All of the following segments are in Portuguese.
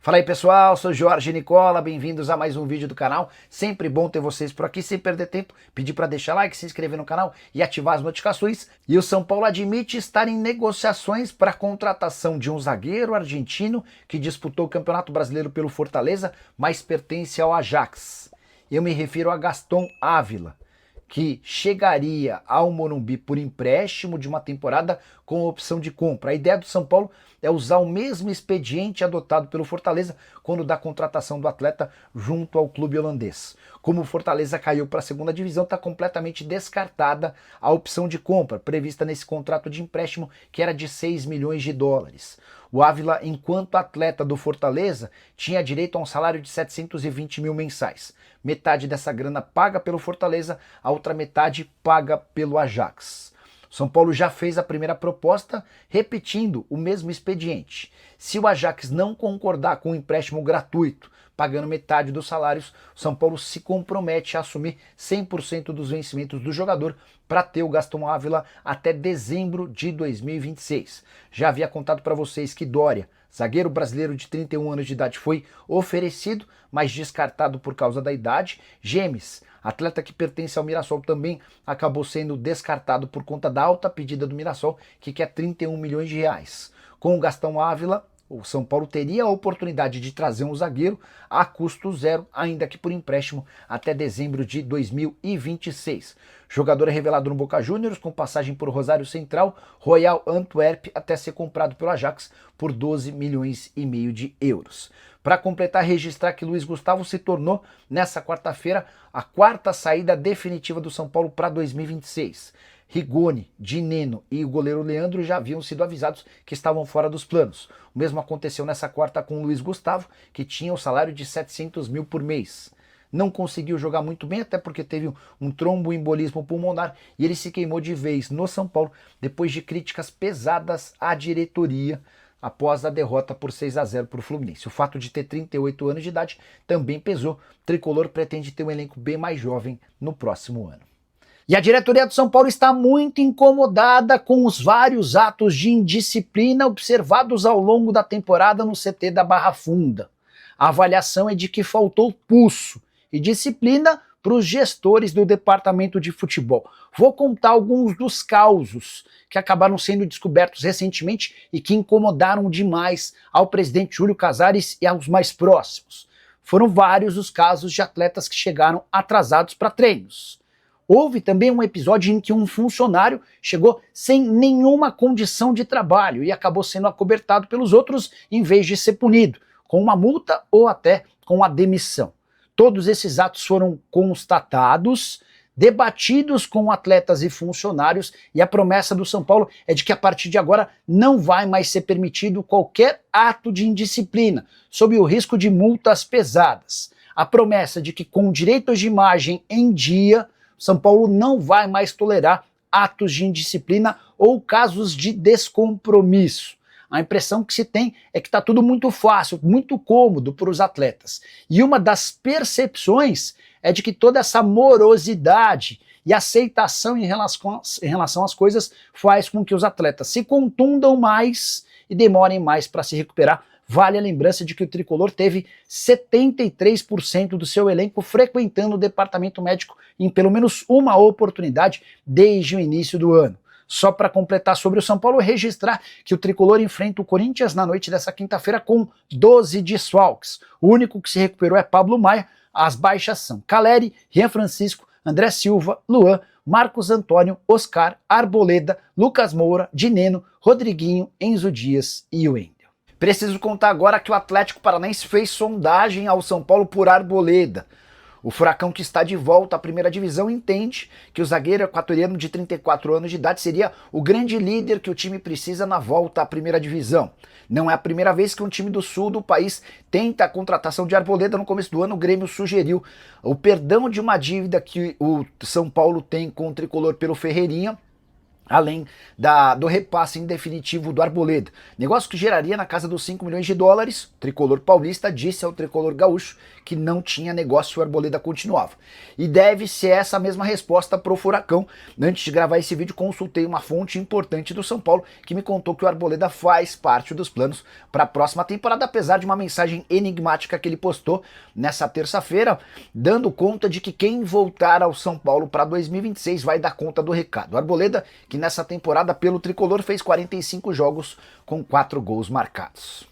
Fala aí pessoal, sou Jorge Nicola, bem-vindos a mais um vídeo do canal. Sempre bom ter vocês por aqui, sem perder tempo, pedir para deixar like, se inscrever no canal e ativar as notificações. E o São Paulo admite estar em negociações para a contratação de um zagueiro argentino que disputou o Campeonato Brasileiro pelo Fortaleza, mas pertence ao Ajax. Eu me refiro a Gaston Ávila, que chegaria ao Morumbi por empréstimo de uma temporada com opção de compra. A ideia do São Paulo é usar o mesmo expediente adotado pelo Fortaleza quando da contratação do atleta junto ao clube holandês. Como o Fortaleza caiu para a segunda divisão, está completamente descartada a opção de compra prevista nesse contrato de empréstimo que era de 6 milhões de dólares. O Ávila, enquanto atleta do Fortaleza, tinha direito a um salário de 720 mil mensais. Metade dessa grana paga pelo Fortaleza, a outra metade paga pelo Ajax. São Paulo já fez a primeira proposta, repetindo o mesmo expediente. Se o Ajax não concordar com o empréstimo gratuito, pagando metade dos salários, o São Paulo se compromete a assumir 100% dos vencimentos do jogador para ter o Gaston Ávila até dezembro de 2026. Já havia contado para vocês que Doria, zagueiro brasileiro de 31 anos de idade, foi oferecido, mas descartado por causa da idade. Gemes, atleta que pertence ao Mirassol, também acabou sendo descartado por conta da alta pedida do Mirassol, que quer 31 milhões de reais. Com o Gaston Ávila, o São Paulo teria a oportunidade de trazer um zagueiro a custo zero, ainda que por empréstimo, até dezembro de 2026. O jogador é revelado no Boca Juniors, com passagem por Rosário Central, Royal Antwerp, até ser comprado pelo Ajax por 12 milhões e meio de euros. Para completar, registrar que Luiz Gustavo se tornou, nessa quarta-feira, a quarta saída definitiva do São Paulo para 2026. Rigoni, Dineno e o goleiro Leandro já haviam sido avisados que estavam fora dos planos. O mesmo aconteceu nessa quarta com o Luiz Gustavo, que tinha o salário de 700 mil por mês. Não conseguiu jogar muito bem, até porque teve um tromboembolismo pulmonar e ele se queimou de vez no São Paulo depois de críticas pesadas à diretoria após a derrota por 6-0 para o Fluminense. O fato de ter 38 anos de idade também pesou. O tricolor pretende ter um elenco bem mais jovem no próximo ano. E a diretoria do São Paulo está muito incomodada com os vários atos de indisciplina observados ao longo da temporada no CT da Barra Funda. A avaliação é de que faltou pulso e disciplina para os gestores do departamento de futebol. Vou contar alguns dos causos que acabaram sendo descobertos recentemente e que incomodaram demais ao presidente Júlio Casares e aos mais próximos. Foram vários os casos de atletas que chegaram atrasados para treinos. Houve também um episódio em que um funcionário chegou sem nenhuma condição de trabalho e acabou sendo acobertado pelos outros em vez de ser punido, com uma multa ou até com a demissão. Todos esses atos foram constatados, debatidos com atletas e funcionários, e a promessa do São Paulo é de que a partir de agora não vai mais ser permitido qualquer ato de indisciplina, sob o risco de multas pesadas. A promessa de que com direitos de imagem em dia, São Paulo não vai mais tolerar atos de indisciplina ou casos de descompromisso. A impressão que se tem é que está tudo muito fácil, muito cômodo para os atletas. E uma das percepções é de que toda essa morosidade e aceitação em relação às coisas faz com que os atletas se contundam mais e demorem mais para se recuperar. Vale a lembrança de que o tricolor teve 73% do seu elenco frequentando o departamento médico em pelo menos uma oportunidade desde o início do ano. Só para completar sobre o São Paulo, registrar que o tricolor enfrenta o Corinthians na noite dessa quinta-feira com 12 desfalques. O único que se recuperou é Pablo Maia. As baixas são Caleri, Rian Francisco, André Silva, Luan, Marcos Antônio, Oscar, Arboleda, Lucas Moura, Dineno, Rodriguinho, Enzo Dias e Wendel. Preciso contar agora que o Atlético Paranaense fez sondagem ao São Paulo por Arboleda. O Furacão, que está de volta à primeira divisão, entende que o zagueiro equatoriano de 34 anos de idade seria o grande líder que o time precisa na volta à primeira divisão. Não é a primeira vez que um time do sul do país tenta a contratação de Arboleda. No começo do ano, o Grêmio sugeriu o perdão de uma dívida que o São Paulo tem com o tricolor pelo Ferreirinha, além do repasse em definitivo do Arboleda. Negócio que geraria na casa dos 5 milhões de dólares. O tricolor paulista disse ao tricolor gaúcho que não tinha negócio e o Arboleda continuava. E deve ser essa mesma resposta pro Furacão. Antes de gravar esse vídeo, consultei uma fonte importante do São Paulo que me contou que o Arboleda faz parte dos planos para a próxima temporada, apesar de uma mensagem enigmática que ele postou nessa terça-feira, dando conta de que quem voltar ao São Paulo para 2026 vai dar conta do recado. O Arboleda, que nessa temporada pelo tricolor fez 45 jogos com 4 gols marcados.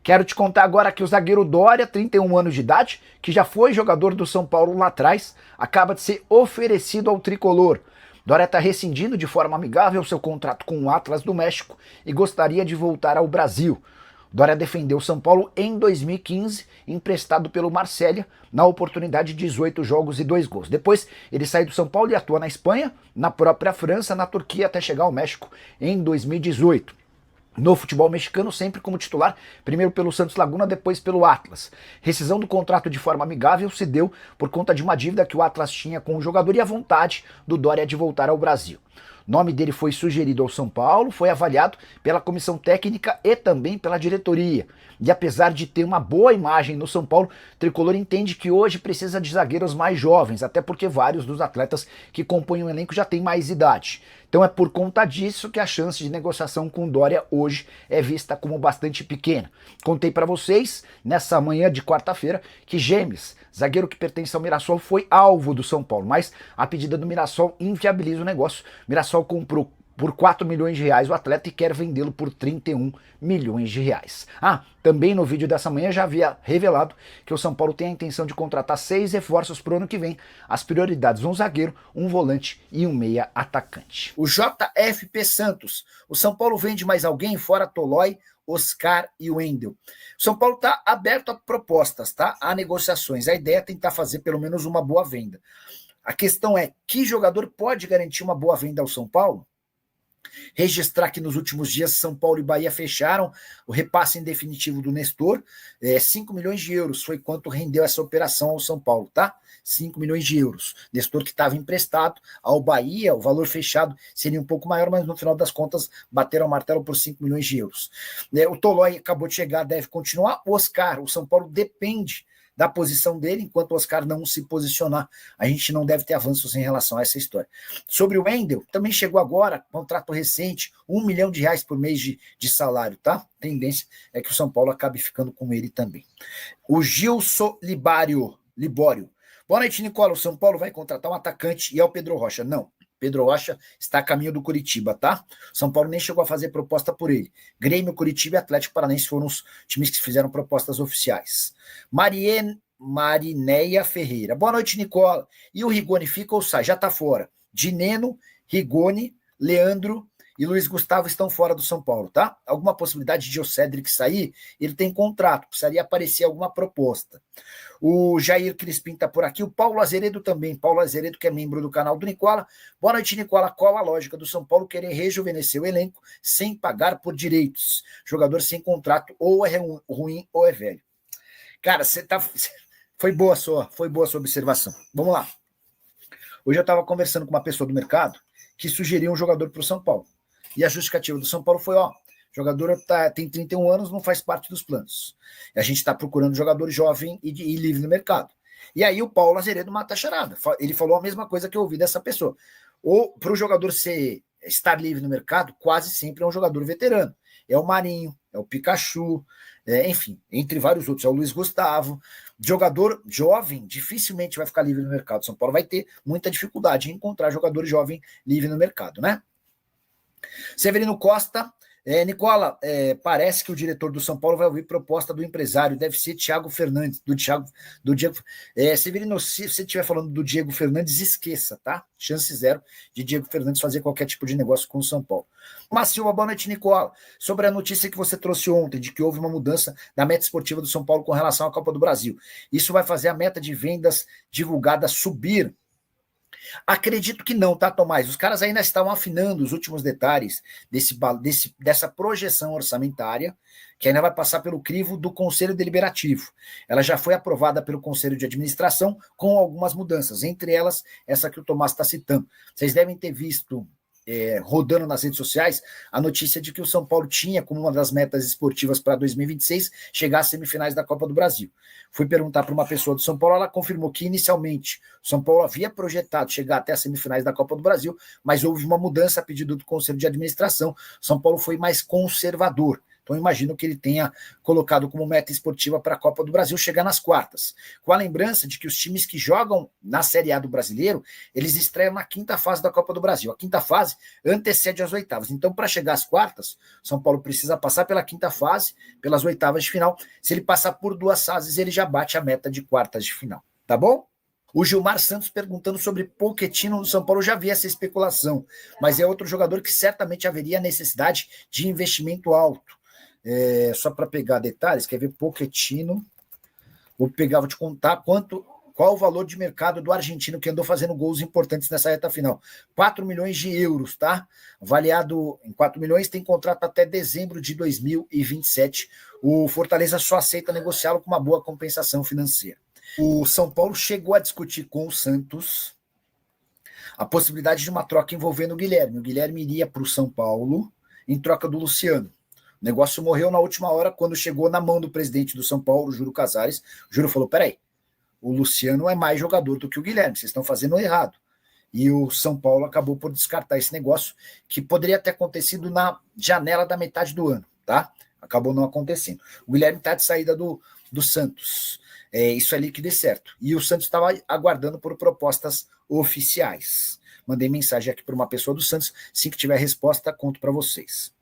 Quero te contar agora que o zagueiro Dória, 31 anos de idade, que já foi jogador do São Paulo lá atrás, acaba de ser oferecido ao tricolor. Dória está rescindindo de forma amigável seu contrato com o Atlas do México e gostaria de voltar ao Brasil. Dória defendeu São Paulo em 2015, emprestado pelo Marsella, na oportunidade de 18 jogos e 2 gols. Depois ele saiu do São Paulo e atua na Espanha, na própria França, na Turquia, até chegar ao México em 2018. No futebol mexicano, sempre como titular, primeiro pelo Santos Laguna, depois pelo Atlas. Rescisão do contrato de forma amigável se deu por conta de uma dívida que o Atlas tinha com o jogador e a vontade do Dória de voltar ao Brasil. O nome dele foi sugerido ao São Paulo, foi avaliado pela comissão técnica e também pela diretoria. E apesar de ter uma boa imagem no São Paulo, o tricolor entende que hoje precisa de zagueiros mais jovens, até porque vários dos atletas que compõem o elenco já têm mais idade. Então é por conta disso que a chance de negociação com Dória hoje é vista como bastante pequena. Contei para vocês, nessa manhã de quarta-feira, que James, zagueiro que pertence ao Mirassol, foi alvo do São Paulo, mas a pedida do Mirassol inviabiliza o negócio. O Mirassol comprou por 4 milhões de reais o atleta e quer vendê-lo por 31 milhões de reais. Também no vídeo dessa manhã já havia revelado que o São Paulo tem a intenção de contratar 6 reforços para o ano que vem. As prioridades: um zagueiro, um volante e um meia atacante. O JFP Santos. O São Paulo vende mais alguém fora Tolói, Oscar e Wendel. O São Paulo está aberto a propostas, tá? A negociações. A ideia é tentar fazer pelo menos uma boa venda. A questão é, que jogador pode garantir uma boa venda ao São Paulo? Registrar que nos últimos dias São Paulo e Bahia fecharam o repasse em definitivo do Nestor, 5 milhões de euros foi quanto rendeu essa operação ao São Paulo, tá? 5 milhões de euros. Nestor que estava emprestado ao Bahia, o valor fechado seria um pouco maior, mas no final das contas bateram o martelo por 5 milhões de euros. O Tolói acabou de chegar, deve continuar. O Oscar, o São Paulo depende da posição dele, enquanto o Oscar não se posicionar, a gente não deve ter avanços em relação a essa história. Sobre o Wendel, também chegou agora, contrato recente, 1 milhão de reais por mês de salário, tá? Tendência é que o São Paulo acabe ficando com ele também. O Gilson Libório. Boa noite, Nicola. O São Paulo vai contratar um atacante e é o Pedro Rocha. Não. Pedro Rocha está a caminho do Curitiba, tá? São Paulo nem chegou a fazer proposta por ele. Grêmio, Curitiba e Atlético Paranaense foram os times que fizeram propostas oficiais. Marineia Ferreira. Boa noite, Nicola. E o Rigoni fica ou sai? Já tá fora. Dineno, Rigoni, Leandro e Luiz Gustavo estão fora do São Paulo, tá? Alguma possibilidade de o Cédric sair? Ele tem contrato, precisaria aparecer alguma proposta. O Jair Crispim tá por aqui, o Paulo Azeredo também. Paulo Azeredo, que é membro do canal do Nicola. Boa noite, Nicola. Qual a lógica do São Paulo querer rejuvenescer o elenco sem pagar por direitos? Jogador sem contrato ou é ruim ou é velho. Cara, você tá... Foi boa a sua observação. Vamos lá. Hoje eu estava conversando com uma pessoa do mercado que sugeriu um jogador para o São Paulo. E a justificativa do São Paulo foi, jogador tem 31 anos, não faz parte dos planos. E a gente está procurando jogador jovem e livre no mercado. E aí o Paulo Azeredo mata a charada. Ele falou a mesma coisa que eu ouvi dessa pessoa. Ou para o jogador estar livre no mercado, quase sempre é um jogador veterano. É o Marinho, é o Pikachu, enfim, entre vários outros. É o Luiz Gustavo. Jogador jovem dificilmente vai ficar livre no mercado. São Paulo vai ter muita dificuldade em encontrar jogador jovem livre no mercado, né? Severino Costa. Nicola, parece que o diretor do São Paulo vai ouvir proposta do empresário, deve ser Thiago Fernandes, do Diego. Severino, se você estiver falando do Diego Fernandes, esqueça, tá? Chance zero de Diego Fernandes fazer qualquer tipo de negócio com o São Paulo. Mas Silva, boa noite, Nicola. Sobre a notícia que você trouxe ontem, de que houve uma mudança da meta esportiva do São Paulo com relação à Copa do Brasil. Isso vai fazer a meta de vendas divulgada subir? Acredito que não, tá, Tomás? Os caras ainda estavam afinando os últimos detalhes dessa projeção orçamentária, que ainda vai passar pelo crivo do Conselho Deliberativo. Ela já foi aprovada pelo Conselho de Administração com algumas mudanças, entre elas essa que o Tomás está citando. Vocês devem ter visto rodando nas redes sociais a notícia de que o São Paulo tinha como uma das metas esportivas para 2026 chegar às semifinais da Copa do Brasil. Fui perguntar para uma pessoa do São Paulo, ela confirmou que inicialmente o São Paulo havia projetado chegar até as semifinais da Copa do Brasil, mas houve uma mudança a pedido do Conselho de Administração. O São Paulo foi mais conservador. Então, imagino que ele tenha colocado como meta esportiva para a Copa do Brasil chegar nas quartas. Com a lembrança de que os times que jogam na Série A do Brasileiro, eles estreiam na quinta fase da Copa do Brasil. A quinta fase antecede as oitavas. Então, para chegar às quartas, São Paulo precisa passar pela quinta fase, pelas oitavas de final. Se ele passar por duas fases, ele já bate a meta de quartas de final. Tá bom? O Gilmar Santos perguntando sobre Pochettino no São Paulo, eu já vi essa especulação, mas é outro jogador que certamente haveria necessidade de investimento alto. Só para pegar detalhes, quer ver Pochettino? Vou te contar qual o valor de mercado do argentino que andou fazendo gols importantes nessa reta final. 4 milhões de euros, tá? Avaliado em 4 milhões, tem contrato até dezembro de 2027. O Fortaleza só aceita negociá-lo com uma boa compensação financeira. O São Paulo chegou a discutir com o Santos a possibilidade de uma troca envolvendo o Guilherme. O Guilherme iria para o São Paulo em troca do Luciano. O negócio morreu na última hora, quando chegou na mão do presidente do São Paulo, Júlio Casares. O Júlio falou, peraí, o Luciano é mais jogador do que o Guilherme, vocês estão fazendo errado. E o São Paulo acabou por descartar esse negócio, que poderia ter acontecido na janela da metade do ano, tá? Acabou não acontecendo. O Guilherme está de saída do Santos. Isso é líquido e certo. E o Santos estava aguardando por propostas oficiais. Mandei mensagem aqui para uma pessoa do Santos. Assim que tiver resposta, conto para vocês.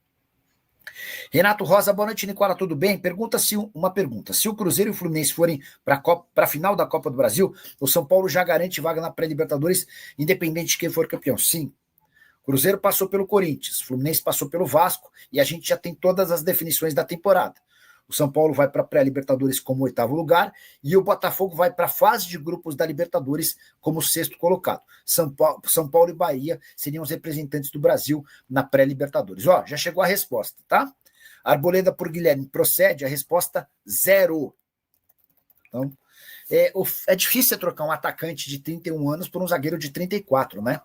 Renato Rosa, boa noite, Nicola, tudo bem? Uma pergunta. Se o Cruzeiro e o Fluminense forem para a final da Copa do Brasil, o São Paulo já garante vaga na pré-Libertadores, independente de quem for campeão? Sim. O Cruzeiro passou pelo Corinthians, o Fluminense passou pelo Vasco, e a gente já tem todas as definições da temporada. O São Paulo vai para a pré-Libertadores como 8º lugar, e o Botafogo vai para a fase de grupos da Libertadores como 6º colocado. São Paulo e Bahia seriam os representantes do Brasil na pré-Libertadores. Ó, já chegou a resposta, tá? Arboleda por Guilherme, procede? A resposta 0. Então, é difícil trocar um atacante de 31 anos por um zagueiro de 34, né?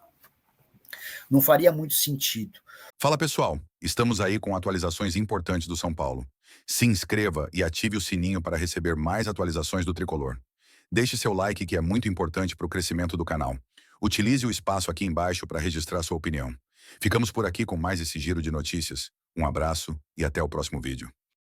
Não faria muito sentido. Fala pessoal, estamos aí com atualizações importantes do São Paulo. Se inscreva e ative o sininho para receber mais atualizações do Tricolor. Deixe seu like, que é muito importante para o crescimento do canal. Utilize o espaço aqui embaixo para registrar sua opinião. Ficamos por aqui com mais esse giro de notícias. Um abraço e até o próximo vídeo.